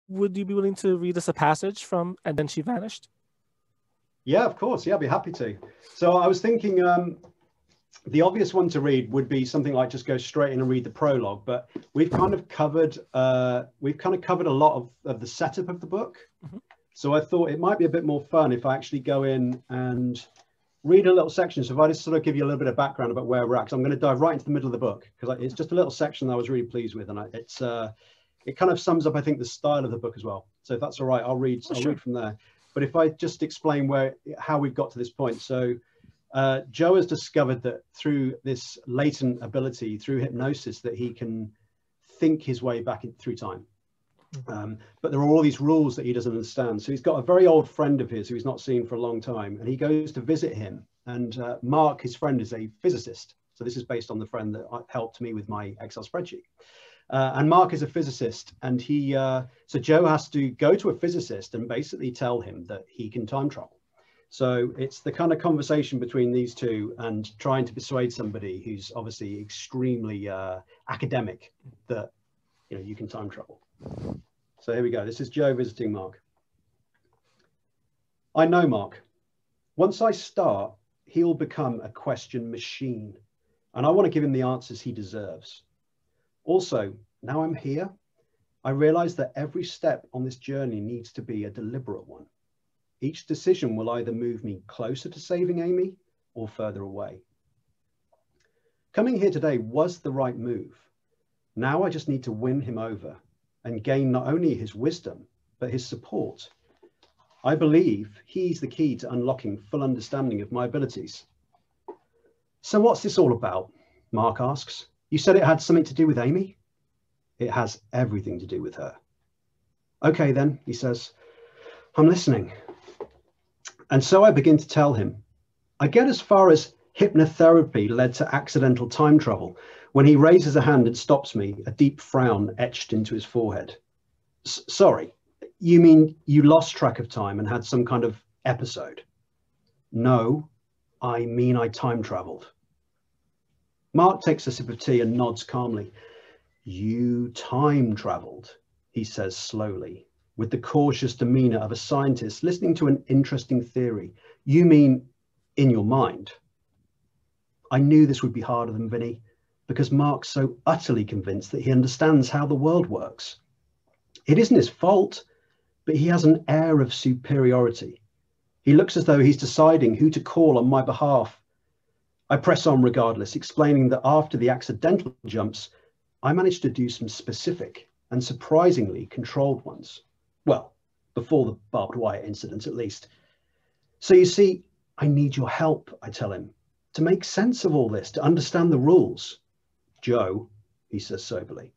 would you be willing to read us a passage from And Then She Vanished? Yeah, of course. Yeah, I'd be happy to. So I was thinking the obvious one to read would be something like just go straight in and read the prologue, but we've kind of covered a lot of the setup of the book. Mm-hmm. So I thought it might be a bit more fun if I actually go in and read a little section. So if I just sort of give you a little bit of background about where we're at, because I'm going to dive right into the middle of the book, because it's just a little section that I was really pleased with, and it kind of sums up, I think, the style of the book as well. So if that's all right, I'll read from there. But if I just explain how we've got to this point. So Joe has discovered that through this latent ability, through hypnosis, that he can think his way back through time. But there are all these rules that he doesn't understand. So he's got a very old friend of his who he's not seen for a long time, and he goes to visit him. And Mark, his friend, is a physicist. So this is based on the friend that helped me with my Excel spreadsheet. And Mark is a physicist, and so Joe has to go to a physicist and basically tell him that he can time travel. So it's the kind of conversation between these two and trying to persuade somebody who's obviously extremely academic that, you know, you can time travel. So here we go. This is Joe visiting Mark. I know Mark. Once I start, he'll become a question machine, and I want to give him the answers he deserves. Also, now I'm here, I realize that every step on this journey needs to be a deliberate one. Each decision will either move me closer to saving Amy or further away. Coming here today was the right move. Now I just need to win him over and gain not only his wisdom, but his support. I believe he's the key to unlocking full understanding of my abilities. So what's this all about? Mark asks. You said it had something to do with Amy? It has everything to do with her. Okay then, he says, I'm listening. And so I begin to tell him. I get as far as hypnotherapy led to accidental time travel when he raises a hand and stops me, a deep frown etched into his forehead. Sorry, you mean you lost track of time and had some kind of episode? No, I mean I time traveled. Mark takes a sip of tea and nods calmly. You time traveled, he says slowly, with the cautious demeanor of a scientist listening to an interesting theory. You mean in your mind? I knew this would be harder than Vinny, because Mark's so utterly convinced that he understands how the world works. It isn't his fault, but he has an air of superiority. He looks as though he's deciding who to call on my behalf. I press on regardless, explaining that after the accidental jumps, I managed to do some specific and surprisingly controlled ones. Well, before the barbed wire incident, at least. So you see, I need your help, I tell him, to make sense of all this, to understand the rules. Joe, he says soberly.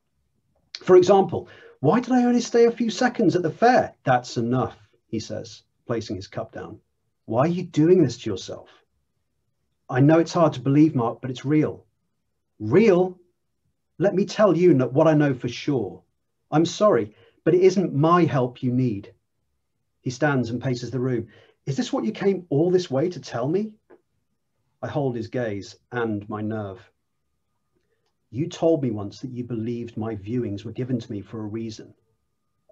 For example, why did I only stay a few seconds at the fair? That's enough, he says, placing his cup down. Why are you doing this to yourself? I know it's hard to believe, Mark, but it's real. Real? Let me tell you what I know for sure. I'm sorry, but it isn't my help you need. He stands and paces the room. Is this what you came all this way to tell me? I hold his gaze and my nerve. You told me once that you believed my viewings were given to me for a reason.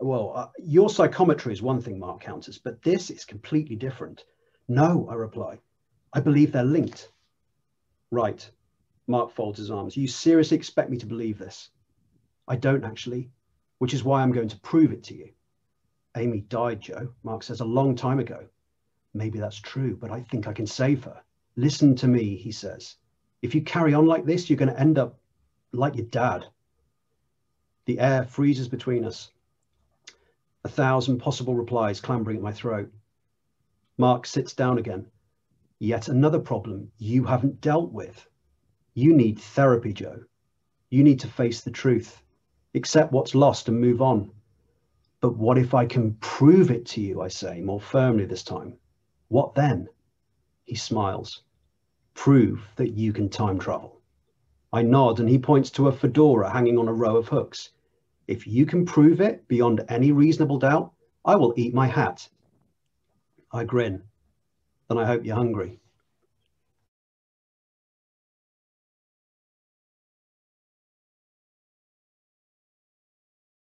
Well, your psychometry is one thing, Mark counters, but this is completely different. No, I reply. I believe they're linked. Right. Mark folds his arms. You seriously expect me to believe this? I don't actually, which is why I'm going to prove it to you. Amy died, Joe, Mark says, a long time ago. Maybe that's true, but I think I can save her. Listen to me, he says. If you carry on like this, you're going to end up like your dad. The air freezes between us. 1,000 possible replies clambering at my throat. Mark sits down again. Yet another problem you haven't dealt with. You need therapy, Joe. You need to face the truth, accept what's lost and move on. But what if I can prove it to you, I say, more firmly this time? What then? He smiles. Prove that you can time travel. I nod and he points to a fedora hanging on a row of hooks. If you can prove it beyond any reasonable doubt, I will eat my hat. I grin. Then I hope you're hungry.